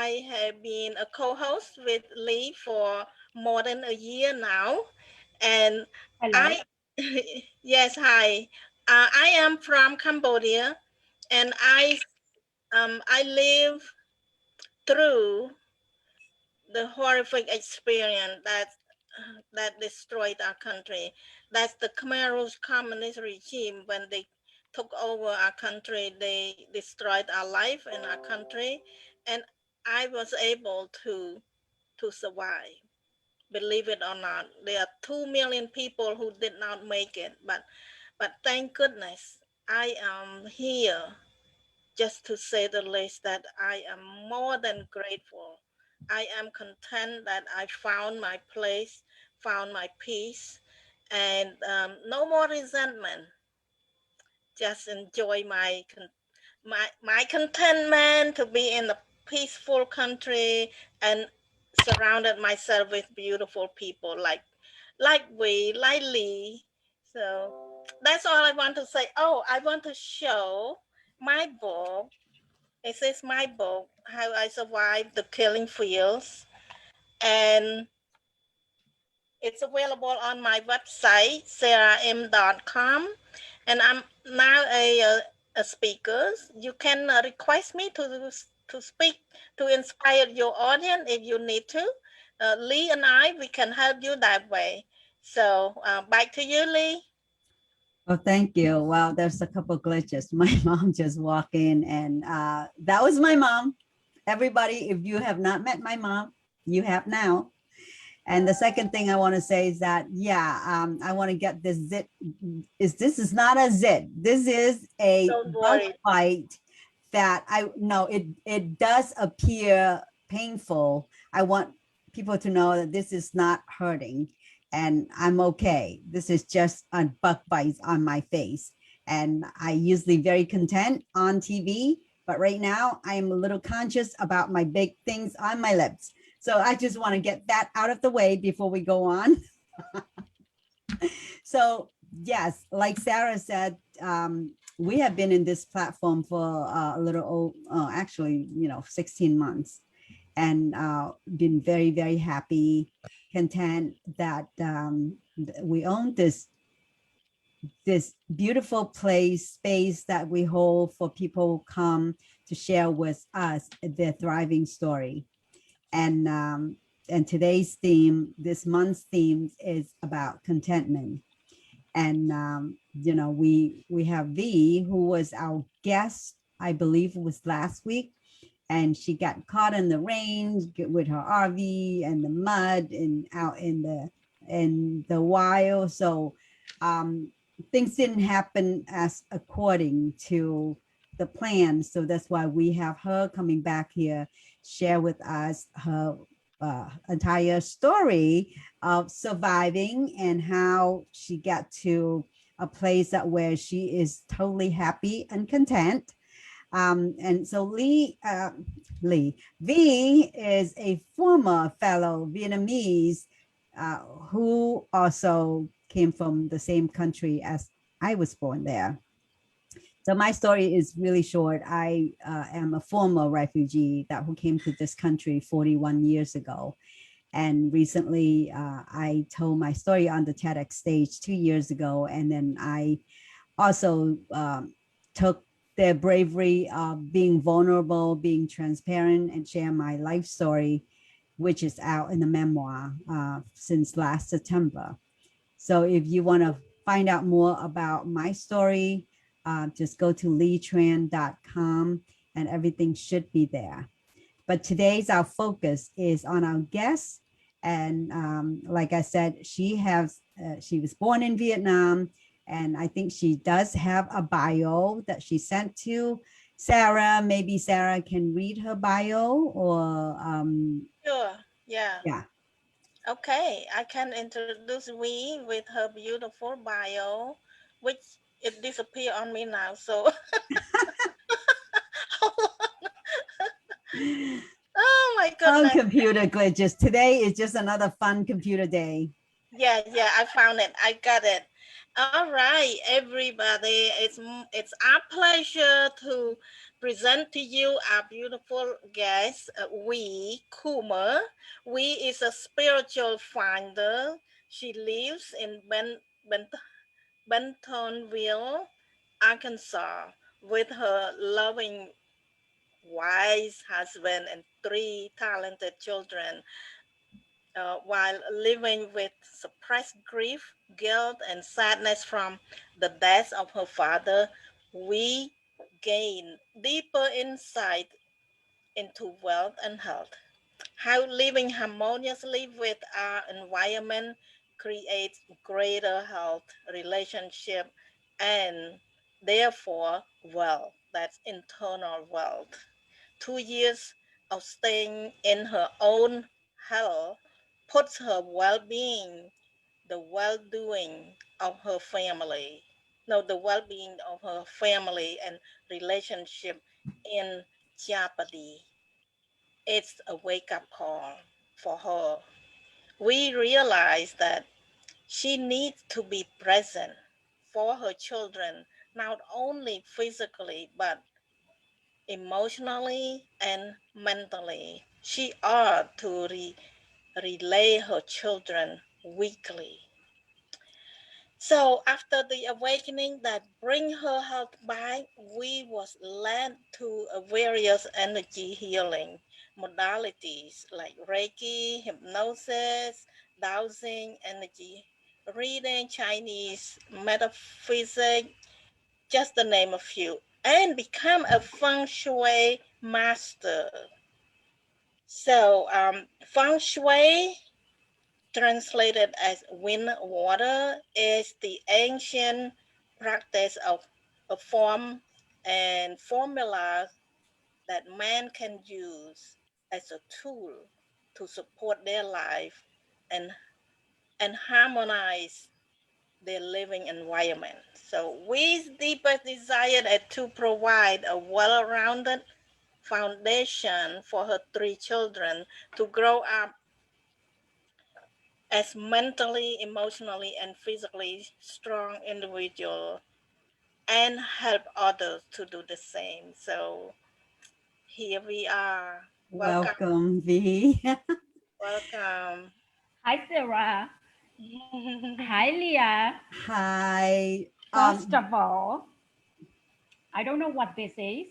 I have been a co-host with Lee for more than a year now. And Hello. I, yes, hi. I am from Cambodia, and I live through the horrific experience that destroyed our country. That's the Khmer Rouge communist regime. When they took over our country, they destroyed our life in our country, and I was able to survive. Believe it or not, there are 2 million people who did not make it, but thank goodness I am here, just to say the least, that I am more than grateful. I am content that I found my place, found my peace, and no more resentment. Just enjoy my contentment to be in a peaceful country and surrounded myself with beautiful people like Lee. So that's all I want to say. Oh, I want to show my book. This is my book, How I Survived the Killing Fields, and it's available on my website, sarahim.com. And I'm now a speaker. You can request me to speak to inspire your audience if you need to. Lee and I, we can help you that way. So back to you, Lee. Oh, thank you. Wow, there's a couple glitches. My mom just walked in, and that was my mom. Everybody, if you have not met my mom, you have now. And the second thing I want to say is that, I want to get this zit. This is not a zit. This is a Don't bug worry. bite that I know it does appear painful. I want people to know that this is not hurting and I'm okay. This is just a bug bite on my face. And I usually very content on TV, but right now I am a little conscious about my big things on my lips. So I just want to get that out of the way before we go on. So yes, like Sarah said, we have been in this platform for a little, actually, 16 months, and been very, very happy, content that we own this beautiful place, space that we hold for people who come to share with us their thriving story. And today's theme, this month's theme, is about contentment. And we have V, who was our guest, I believe it was last week, and she got caught in the rain with her RV and the mud and out in the wild. So things didn't happen as according to the plan. So that's why we have her coming back here, share with us her entire story of surviving and how she got to a place that where she is totally happy and content. And so V is a former fellow Vietnamese who also came from the same country as I was born there. So my story is really short. I am a former refugee that who came to this country 41 years ago. And recently I told my story on the TEDx stage 2 years ago. And then I also took their bravery of being vulnerable, being transparent, and share my life story, which is out in the memoir since last September. So if you want to find out more about my story, just go to leetran.com and everything should be there. But today's our focus is on our guest. And like I said, she was born in Vietnam, and I think she does have a bio that she sent to Sarah. Maybe Sarah can read her bio, or Sure. Yeah. yeah. Okay. I can introduce V with her beautiful bio, which it disappeared on me now. So, oh my Oh, goodness. computer glitches. Today is just another fun computer day. Yeah, I found it. I got it. All right, everybody. It's our pleasure to present to you our beautiful guest, Vy Coomer. Vy is a spiritual finder. She lives in Bentonville, Arkansas, with her loving, wise husband and three talented children, while living with suppressed grief, guilt, and sadness from the death of her father. We gain deeper insight into wealth and health, how living harmoniously with our environment creates greater health, relationship, and therefore wealth. That's internal wealth. 2 years of staying in her own hell puts her well being, the well doing of her family, no, the well being of her family and relationship in jeopardy. It's a wake up call for her. We realize that she needs to be present for her children, not only physically, but emotionally and mentally. She ought to relay her children weekly. So after the awakening that bring her health back, we was led to various energy healing modalities like Reiki, hypnosis, Dowsing, energy reading, Chinese metaphysics, just to name a few, and become a Feng Shui master. So Feng Shui, translated as wind water, is the ancient practice of a form and formula that man can use as a tool to support their life and harmonize their living environment. So We's deepest desire is to provide a well-rounded foundation for her three children to grow up as mentally, emotionally, and physically strong individual and help others to do the same. So here we are. Welcome, Welcome, V. welcome. Hi, Sarah. Hi, Leah. Hi. First of all, I don't know what this is.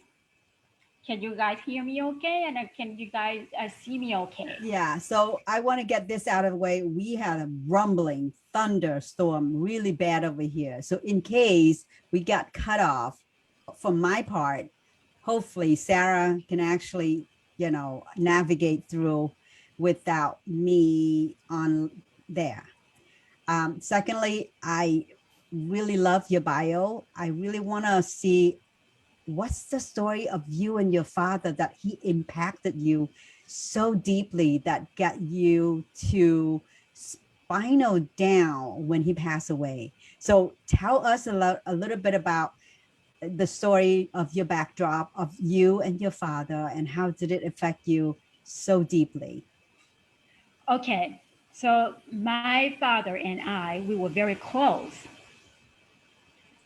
Can you guys hear me okay? And can you guys see me okay? Yeah, so I want to get this out of the way. We had a rumbling thunderstorm really bad over here. So in case we got cut off, from my part, hopefully Sarah can actually, navigate through without me on there. Secondly, I really love your bio. I really want to see what's the story of you and your father that he impacted you so deeply that got you to spinal down when he passed away. So tell us a little bit about the story of your backdrop of you and your father and how did it affect you so deeply. Okay, so my father and I, we were very close,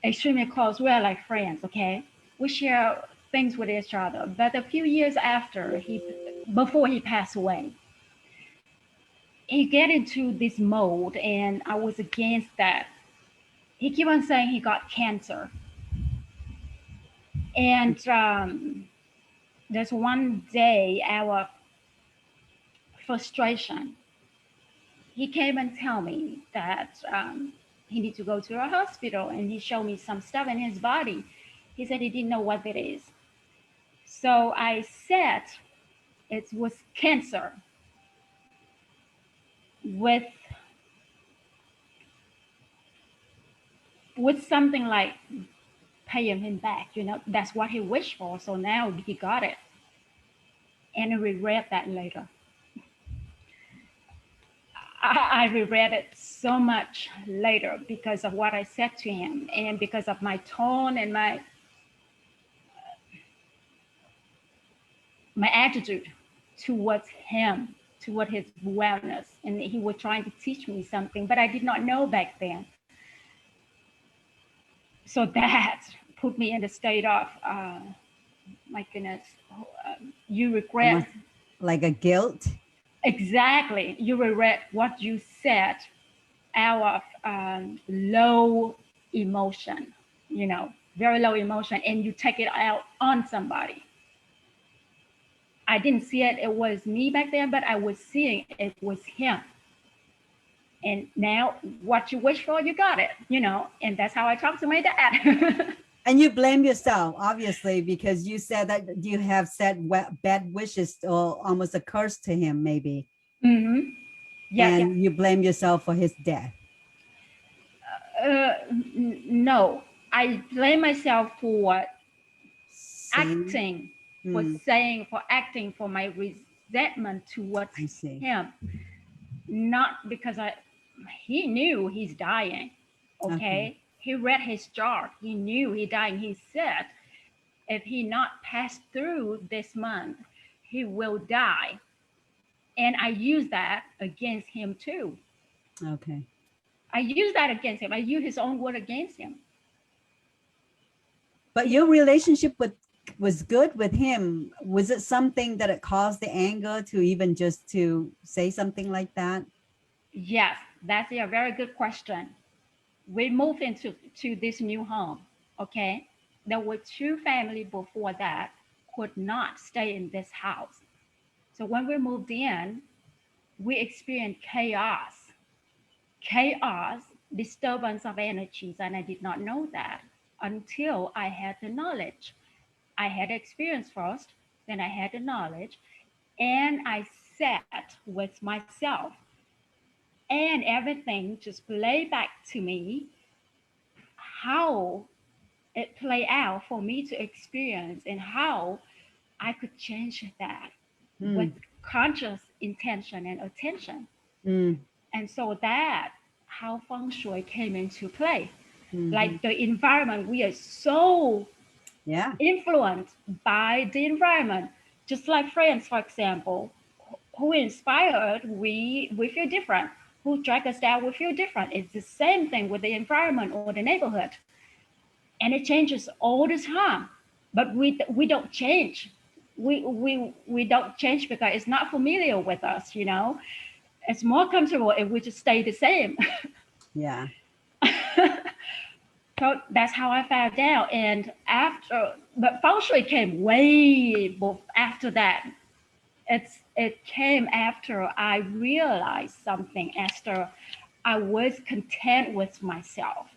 extremely close. We are like friends, okay? We share things with each other. But a few years before he passed away, he get into this mode and I was against that. He kept on saying he got cancer. And there's one day, our frustration, he came and tell me that he need to go to a hospital, and he showed me some stuff in his body. He said he didn't know what it is. So I said it was cancer with something like paying him back. That's what he wished for. So now he got it, and I regret that later. I regret it so much later because of what I said to him and because of my tone and my attitude towards him, toward his wellness. And he was trying to teach me something, but I did not know back then. So that put me in the state of, my goodness, you regret. Almost like a guilt. Exactly. You regret what you said out of low emotion, very low emotion, and you take it out on somebody. I didn't see it was me back then, but I was seeing it was him. And now what you wish for, you got it, and that's how I talk to my dad. And you blame yourself, obviously, because you said that you have said bad wishes or almost a curse to him, maybe. Mm-hmm. Yeah, yeah. And you blame yourself for his death. No, I blame myself for Saying, acting, for acting, for my resentment towards I see. him, not because he knew he's dying. Okay, he read his chart. He knew he dying. He said, if he not passed through this month, he will die. And I use that against him too. Okay. I use that against him. I use his own word against him. But your relationship was good with him. Was it something that it caused the anger to even just to say something like that? Yes, that's a very good question. We moved into this new home. Okay, there were two families before that could not stay in this house. So when we moved in, we experienced chaos, disturbance of energies, and I did not know that until I had the knowledge. I had experience first, then I had the knowledge, and I sat with myself, and everything just played back to me how it played out for me to experience and how I could change that with conscious intention and attention. And so that how Feng Shui came into play. Like the environment, we are so influenced by the environment. Just like friends, for example, who inspired, we feel different. Who drag us down, we feel different. It's the same thing with the environment or the neighborhood. And it changes all the time. But we don't change. We don't change because it's not familiar with us, It's more comfortable if we just stay the same. Yeah. So that's how I found out. And but Feng Shui came way after that. It came after I realized something, after I was content with myself,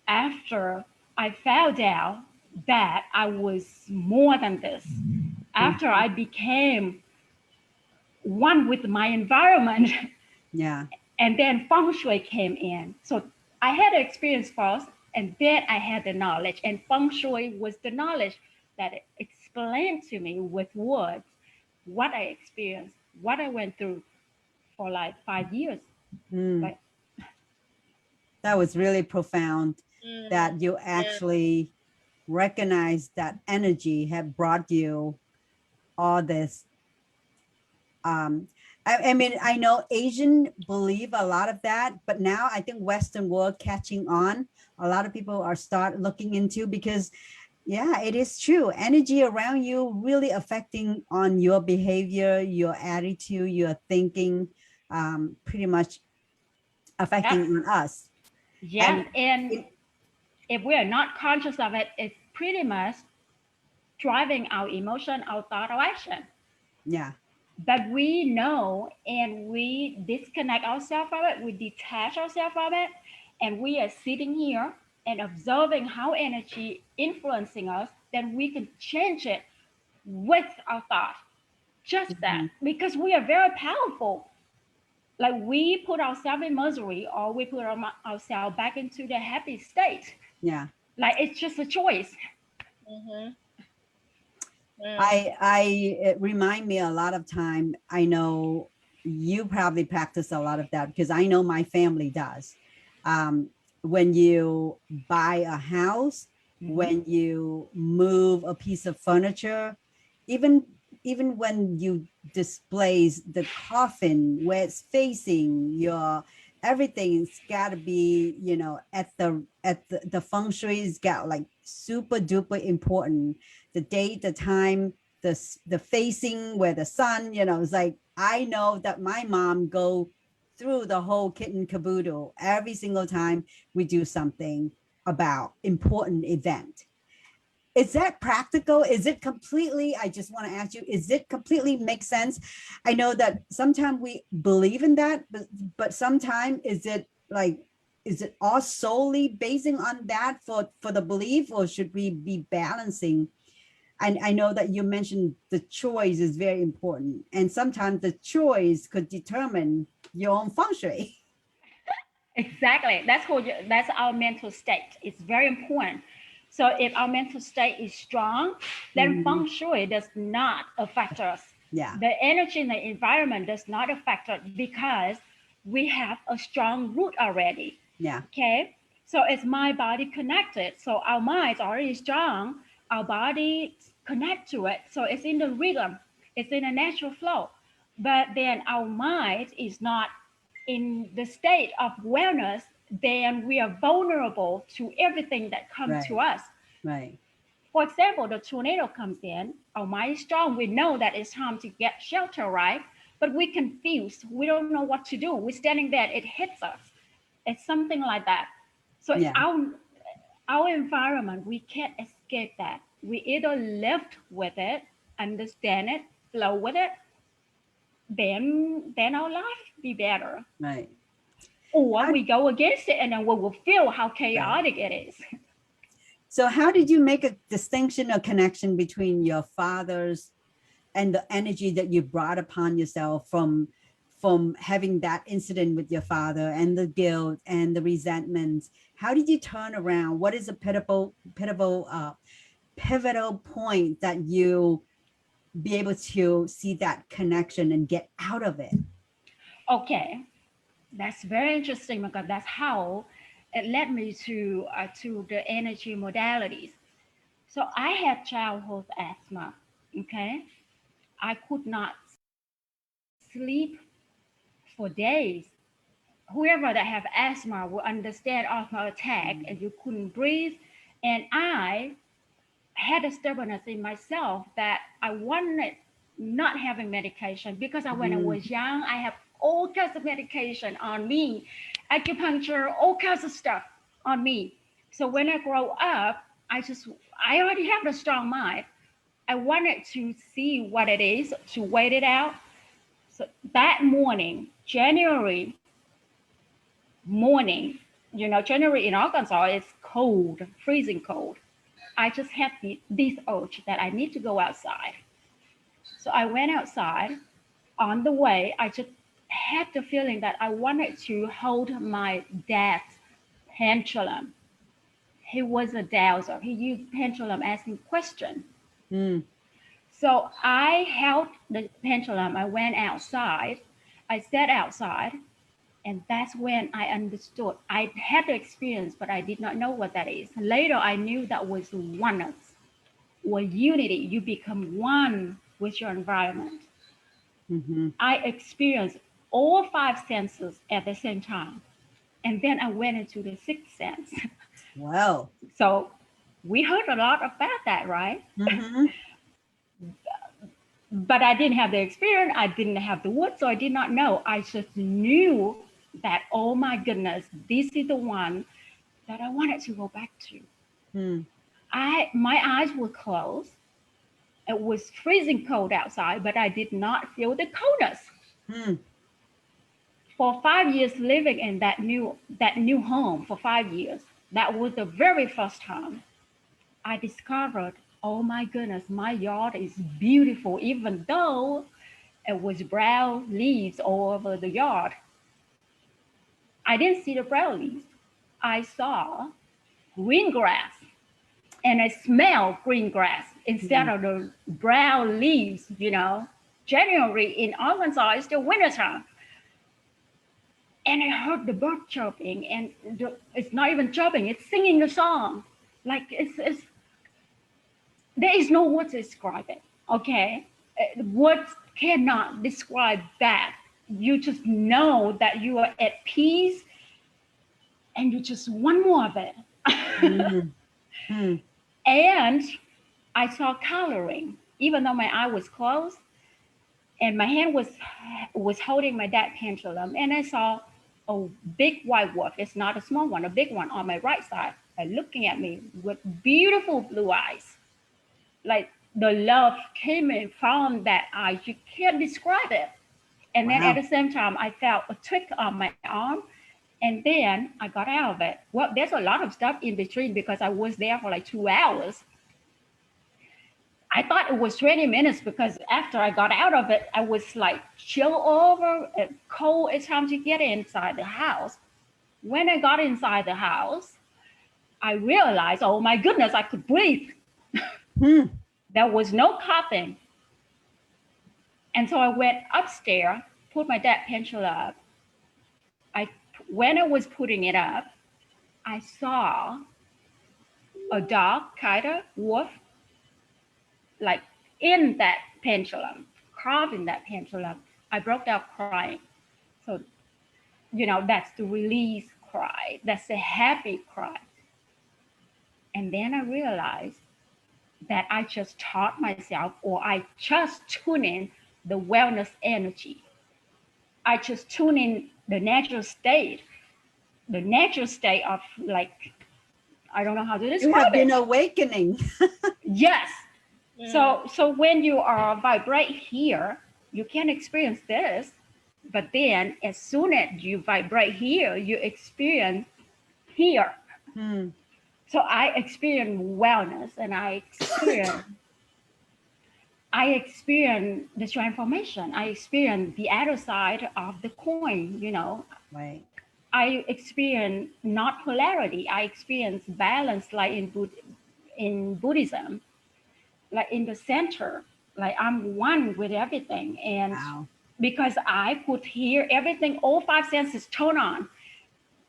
after I found out that I was more than this, after I became one with my environment. Yeah. And then Feng Shui came in. So I had the experience first, and then I had the knowledge. And Feng Shui was the knowledge that explained to me with words what I experienced, what I went through for like 5 years. But that was really profound, that you actually recognized that energy had brought you all this. I mean, I know Asian believe a lot of that, but now I think Western world catching on. A lot of people are start looking into, because yeah, it is true. Energy around you really affecting on your behavior, your attitude, your thinking, pretty much affecting on us. Yeah, and if we are not conscious of it, it's pretty much driving our emotion, our thought, our action. Yeah. But we know, and we disconnect ourselves from it, we detach ourselves from it, and we are sitting here and observing how energy influencing us, then we can change it with our thought. Just that, because we are very powerful. Like we put ourselves in misery, or we put ourselves back into the happy state. Yeah. Like it's just a choice. It remind me a lot of time. I know you probably practice a lot of that, because I know my family does. When you buy a house, when you move a piece of furniture, even when you displays the coffin where it's facing, everything's got to be, you know, at the feng shui's got like super duper important. The date, the time, the facing where the sun, you know, it's like, I know that my mom go through the whole kit and caboodle every single time we do something about important event. Is that practical? Is it completely, I just want to ask you, is it completely make sense? I know that sometimes we believe in that, but sometimes is it like, is it all solely basing on that for the belief, or should we be balancing? I know that you mentioned the choice is very important, and sometimes the choice could determine your own feng shui. Exactly. That's our mental state. It's very important. So if our mental state is strong, then Mhm. feng shui does not affect us. Yeah, The energy in the environment does not affect us because we have a strong root already. yeah, Okay. So it's mind body connected. So our mind's already strong. Our body connect to it. So it's in the rhythm. It's in a natural flow. But then our mind is not in the state of wellness, then we are vulnerable to everything that comes to right, us. right, For example, the tornado comes in, our mind is strong, we know that it's time to get shelter, right? But we're confused, we don't know what to do. We're standing there, it hits us. It's something like that. So yeah, our environment, we can't escape that. We either live with it, understand it, flow with it, then our life be better. right. Or How, we go against it and then we will feel how right. chaotic it is. So how did you make a distinction or connection between your father's and the energy that you brought upon yourself from having that incident with your father, and the guilt and the resentment? How did you turn around? What is a pivotal point that you be able to see that connection and get out of it? Okay, that's very interesting because that's how it led me to the energy modalities. So I had childhood asthma. Okay, I could not sleep for days. Whoever that have asthma will understand asthma attack and you couldn't breathe. And I had a stubbornness in myself that I wanted not having medication because when I Mhm. was young, I have all kinds of medication on me, acupuncture, all kinds of stuff on me. So when I grow up, I already have a strong mind. I wanted to see what it is, to wait it out. So that morning, January morning, January in Arkansas is cold, freezing cold. I just had this urge that I need to go outside. So I went outside. On the way, I just had the feeling that I wanted to hold my dad's pendulum. He was a dowser. He used pendulum asking questions. Mm. So I held the pendulum. I went outside. I sat outside. And that's when I understood. I had the experience, but I did not know what that is. Later, I knew that was oneness or unity. You become one with your environment. Mhm. I experienced all five senses at the same time. And then I went into the sixth sense. Well. So we heard a lot about that, right? Mhm. But I didn't have the experience. I didn't have the words, so I did not know. I just knew that, oh my goodness, this is the one that I wanted to go back to. Mm. My eyes were closed. It was freezing cold outside, but I did not feel the coldness. Mm. For 5 years living in that new home for 5 years, that was the very first time I discovered, oh my goodness, my yard is beautiful, even though it was brown leaves all over the yard. I didn't see the brown leaves. I saw green grass and I smelled green grass instead Mm. of the brown leaves. January in Arkansas is the wintertime. And I heard the bird chirping, and it's not even chirping, it's singing a song. Like there is no word to describe it, okay? Words cannot describe that. you just know that you are at peace and you just want more of it. Mm-hmm. And I saw coloring, even though my eye was closed, and my hand was holding my dad pendulum, and I saw a big white wolf. It's not a small one, a big one on my right side, looking at me with beautiful blue eyes. Like the love came in from that eye. You can't describe it. And then at Wow. the same time, I felt a tweak on my arm. And then I got out of it. Well, there's a lot of stuff in between because I was there for like 2 hours. I thought it was 20 minutes because after I got out of it, I was like chill over, cold. It's time to get inside the house. When I got inside the house, I realized, oh my goodness, I could breathe. There was no coughing. And so I went upstairs, put my dad pencil up. When I was putting it up, I saw a dog, kind of wolf, like in that pendulum, carving that pendulum. I broke out crying. So, that's the release cry. That's the happy cry. And then I realized that I just taught myself, or I just tune in the wellness energy. I just tune in the natural state of, like, I don't know how to You describe have been it. awakening. Yes. So when you are vibrate here, you can experience this, but then as soon as you vibrate here, you experience here. So I experience wellness, and I experience the transformation. I experience the other side of the coin, Right. I experience not polarity. I experience balance, like in Buddhism, like in the center, like I'm one with everything. And Wow. because I could hear everything, all five senses turn on.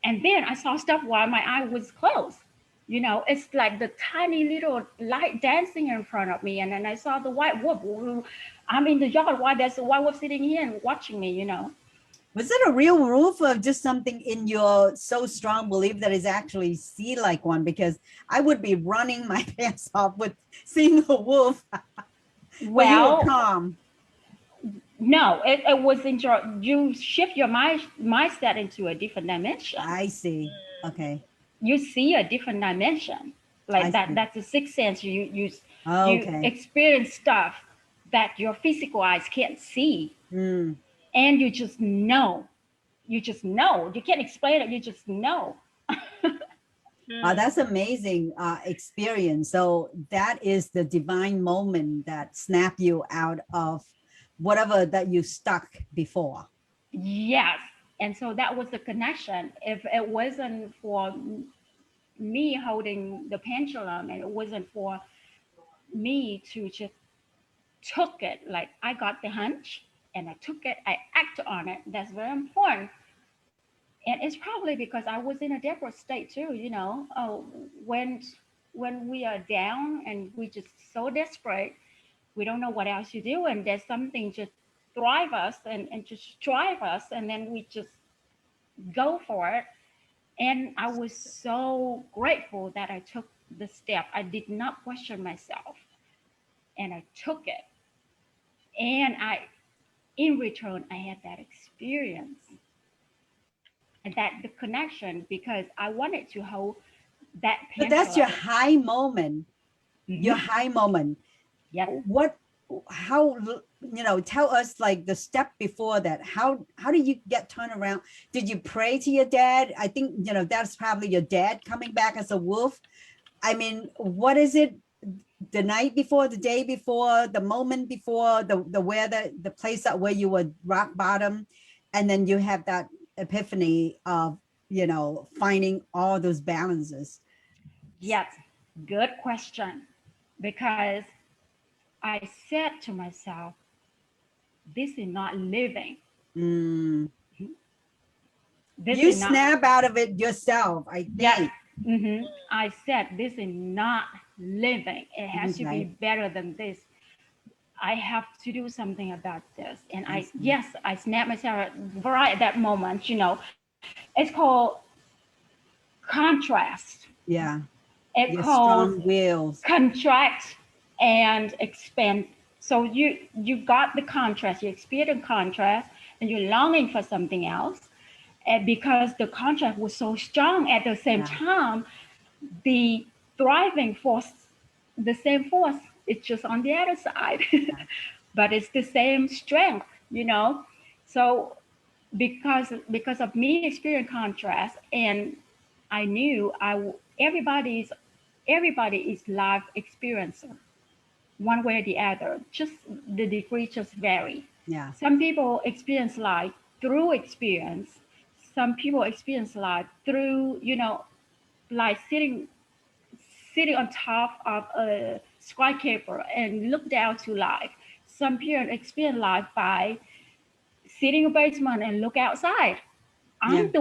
And then I saw stuff while my eye was closed. It's like the tiny little light dancing in front of me. And then I saw the white wolf. I'm in the yard while there's a white wolf sitting here and watching me. Was it a real wolf or just something in your so strong belief that is actually see like one? Because I would be running my pants off with seeing a wolf. But you were calm. No, it was you shift your mindset into a different dimension. I see. Okay. You see a different dimension. Like that. See. That's the sixth sense. You Okay. experience stuff that your physical eyes can't see. And you just know. You can't explain it. You just know. That's amazing experience. So that is the divine moment that snap you out of whatever that you stuck before. Yes. And so that was the connection. If it wasn't for me holding the pendulum, and it wasn't for me to just took it, like I got the hunch and I took it, I acted on it. That's very important. And it's probably because I was in a desperate state too, when we are down and we just so desperate, we don't know what else to do, and there's something just thrive us and just drive us, and then we just go for it. And I was so grateful that I took the step. I did not question myself, and I took it. And in return, I had that experience and that the connection, because I wanted to hold that pendulum. But that's your high moment. Your high moment. Yeah. How, tell us like the step before that. How did you get turned around? Did you pray to your dad? I think, that's probably your dad coming back as a wolf. I mean, what is it? The night before, the day before, the moment before, the weather, the place where you were rock bottom, and then you have that epiphany of, finding all those balances. Yes, good question. Because I said to myself, this is not living. You snap out of it yourself, I think. Yeah. I said, this is not living. It has to be better than this. I have to do something about this. And I see. yes, I snapped myself right at that moment, it's called contrast. Yeah. It Your calls strong wills. contract and expand. So you got the contrast, you experience contrast, and you're longing for something else. And because the contrast was so strong at the same Yeah. time, the thriving force, the same force, it's just on the other side, Yeah. but it's the same strength. So because of me experiencing contrast, and I knew everybody is life experiencer one way or the other. Just the degree just vary. Yeah. Some people experience life through experience. Some people experience life through, like sitting on top of a skyscraper and look down to life. Some people experience life by sitting in a basement and look outside. Yeah. I'm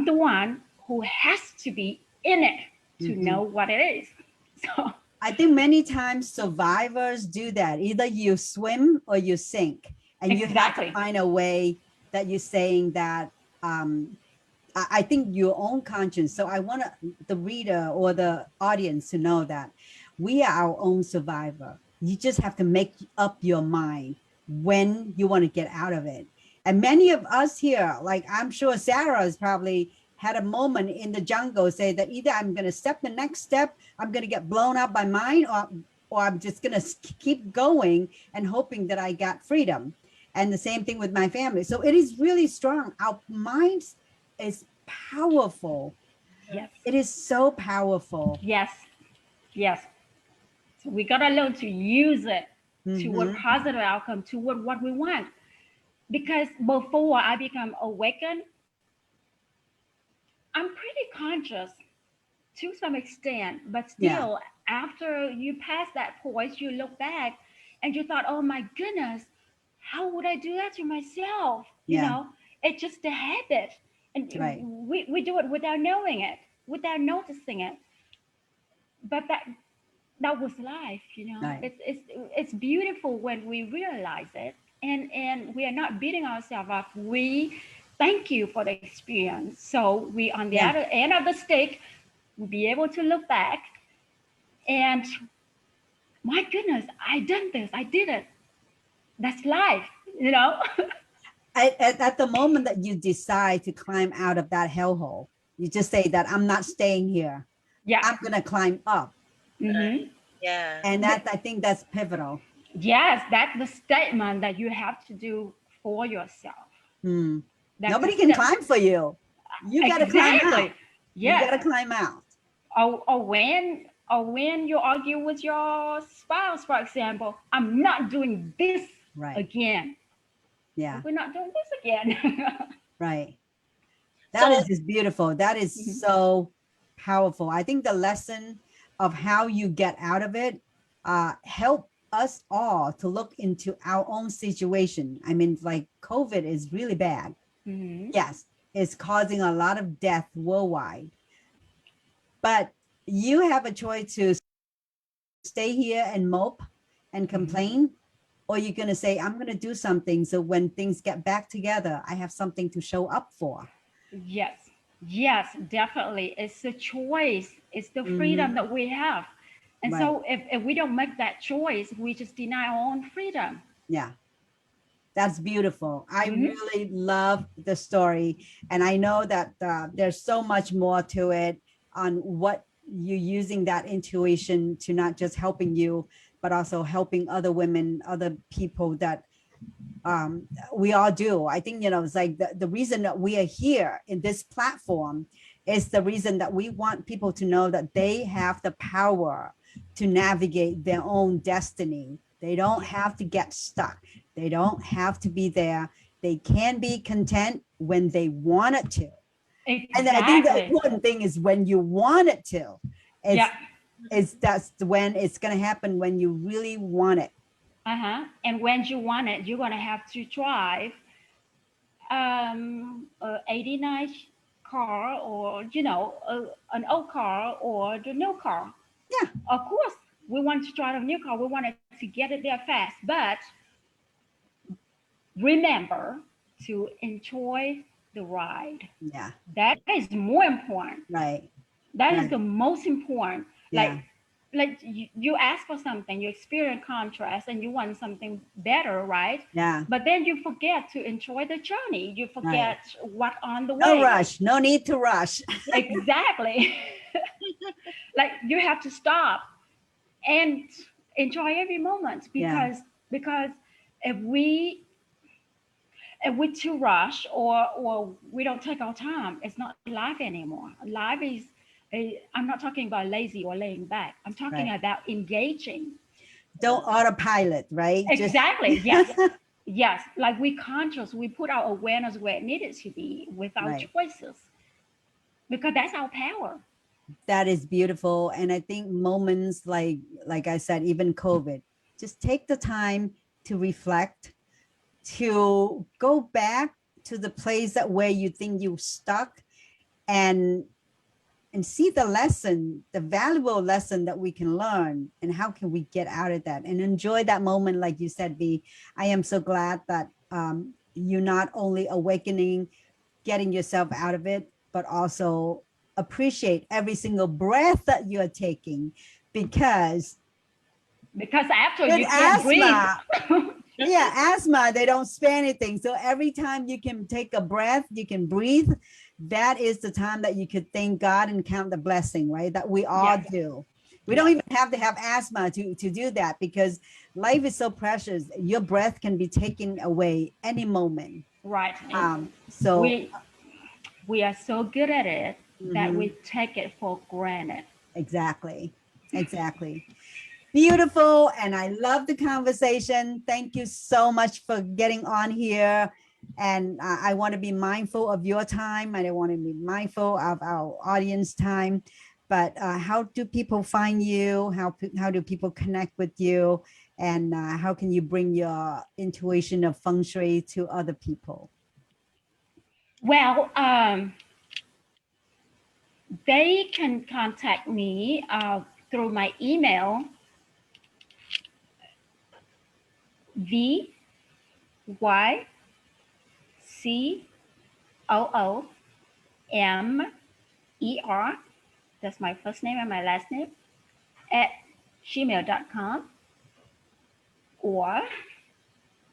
the one who has to be in it to Hmm. know what it is. So I think many times survivors do that. Either you swim or you sink, and you have to exactly. find a way that you're saying that. I think your own conscience. So I want the reader or the audience to know that we are our own survivor. You just have to make up your mind when you want to get out of it. And many of us here, like I'm sure Sarah has probably had a moment in the jungle, say that either I'm going to step the next step, I'm going to get blown up by mine, or I'm just going to keep going and hoping that I got freedom. And the same thing with my family. So it is really strong. Our minds is powerful. Yes, It is so powerful. yes, yes. So we gotta learn to use it toward Mm-hmm. positive outcome, toward what we want. Because before I become awakened, I'm pretty conscious to some extent, but Yeah. still, after you pass that point, you look back and you thought, oh my goodness, how would I do that to myself? Yeah. It's just a habit. And Right. we do it without knowing it, without noticing it. But that was life. Right. It's beautiful when we realize it, and we are not beating ourselves up. We thank you for the experience. So we on the Yeah. other end of the stick, we'll be able to look back and my goodness, I done this, I did it. That's life. At the moment that you decide to climb out of that hellhole, you just say that I'm not staying here. Yeah. I'm gonna climb up. Mm-hmm. Yeah. And that I think that's pivotal. Yes, that's the statement that you have to do for yourself. Hmm. That's a Nobody can step. climb for you. You gotta climb out. Exactly. You Yes. gotta climb out. Or when you argue with your spouse, for example, I'm not doing this Right. again. Yeah. We're not doing this again. Right. That is So just beautiful. That is Mhm. so powerful. I think the lesson of how you get out of it help us all to look into our own situation. I mean, like COVID is really bad. Mhm. Yes, it's causing a lot of death worldwide. But you have a choice to stay here and mope and complain, or you're going to say, I'm going to do something. So when things get back together, I have something to show up for. Yes, yes, definitely. It's a choice. It's the freedom Mhm. that we have. And Right. so if we don't make that choice, we just deny our own freedom. Yeah. That's beautiful. I Mhm. really love the story. And I know that there's so much more to it on what you're using that intuition to not just helping you, but also helping other women, other people that we all do. I think, it's like the reason that we are here in this platform is the reason that we want people to know that they have the power to navigate their own destiny. They don't have to get stuck. They don't have to be there. They can be content when they want it to. And I think the Exactly. important thing is when you want it to. Yeah. That's when it's going to happen, when you really want it. And when you want it, you're gonna have to drive a 89 car, or an old car or the new car. Yeah. Of course, we want to drive a new car. We want to to get it there fast. But remember to enjoy the ride. Yeah. That is more important. Right. That is Right. the most important. Yeah. Like you ask for something, you experience contrast, and you want something better, right? Yeah. But then you forget to enjoy the journey. You forget what on the No way. rush. No need to rush. Exactly. Like you have to stop and enjoy every moment, Yeah. because if we too rush, or we don't take our time, it's not life anymore. Life is I'm not talking about lazy or laying back. I'm talking Right. about engaging. Don't autopilot, right? Exactly. Yes. Yes. Like we conscious, we put our awareness where it needed to be with our Right. choices, because that's our power. That is beautiful. And I think moments like I said, even COVID, just take the time to reflect, to go back to the place that where you think you stuck, and see the lesson, the valuable lesson that we can learn, and how can we get out of that and enjoy that moment. Like you said, V, I am so glad that you're not only awakening, getting yourself out of it, but also appreciate every single breath that you're taking, because After with you can't breathe. asthma, yeah, asthma, they don't spare anything. So every time you can take a breath, you can breathe. That is the time that you could thank God and count the blessing, right? That we all Yes. do. We Yes. don't even have to have asthma to do that, because life is so precious. Your breath can be taken away any moment. Right. So We are so good at it that mhm, we take it for granted. exactly, exactly. Beautiful. And I love the conversation. Thank you so much for getting on here. And I want to be mindful of your time. I don't want to be mindful of our audience time. But how do people find you? How do people connect with you? And how can you bring your intuition of Feng Shui to other people? Well, they can contact me through my email, VYCOOMER, that's my first name and my last name, at gmail.com, or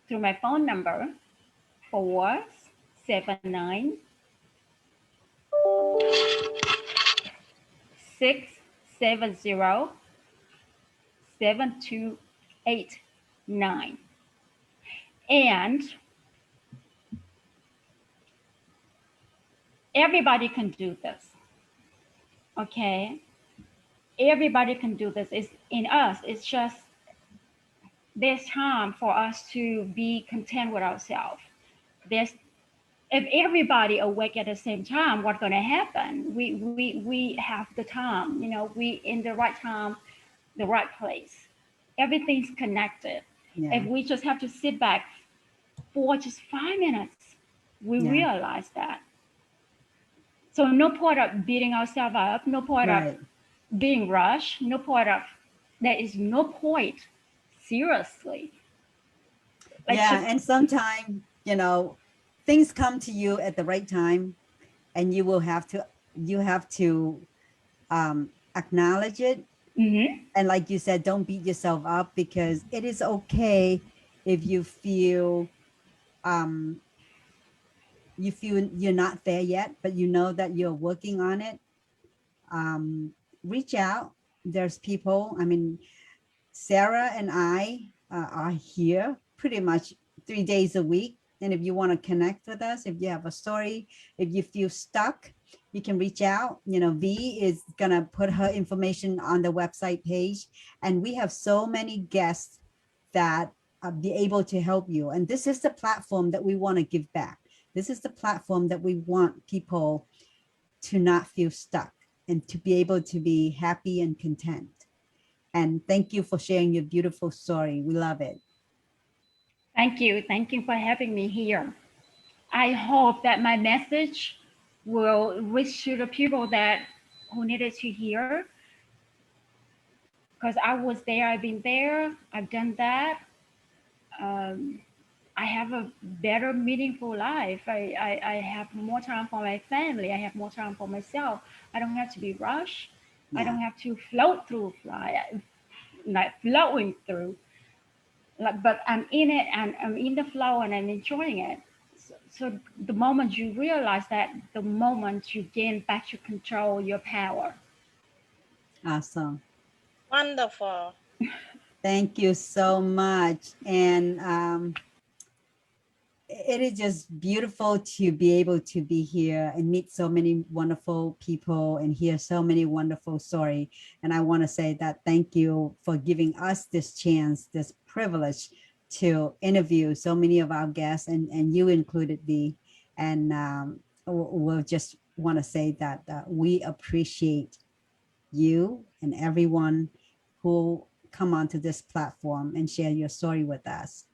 through my phone number, 479 670 7289. And everybody can do this. Okay. Everybody can do this. It's in us. It's just there's time for us to be content with ourselves. There's If everybody awake at the same time, what's going to happen? We have the time. We in the right time, the right place. Everything's connected. Yeah. If we just have to sit back for just 5 minutes, we Yeah. realize that. So no point of beating ourselves up, no point of Right. being rushed, there is no point, seriously. Yeah. And sometimes, things come to you at the right time, and you have to acknowledge it. Mm-hmm. And like you said, don't beat yourself up, because it is okay if um you feel you're not there yet, but you know that you're working on it. Reach out. There's people, I mean, Sarah and I are here pretty much 3 days a week. And if you want to connect with us, if you have a story, if you feel stuck, you can reach out. V is going to put her information on the website page. And we have so many guests that be able to help you. And this is the platform that we want to give back. This is the platform that we want people to not feel stuck and to be able to be happy and content. And thank you for sharing your beautiful story. We love it. Thank you. Thank you for having me here. I hope that my message will reach to the people that who needed to hear. because I was there, I've been there, I've done that. Um, I have a better, meaningful life. I have more time for my family. I have more time for myself. I don't have to be rushed. I Yeah. don't have to float through, like flowing through. Like, but I'm in it and I'm in the flow and I'm enjoying it. So the moment you realize that, the moment you gain back your control, your power. Awesome. Wonderful. Thank you so much. And it is just beautiful to be able to be here and meet so many wonderful people and hear so many wonderful stories. And I want to say that thank you for giving us this chance, this privilege to interview so many of our guests, and you included, me. And we'll just want to say that we appreciate you and everyone who come onto this platform and share your story with us.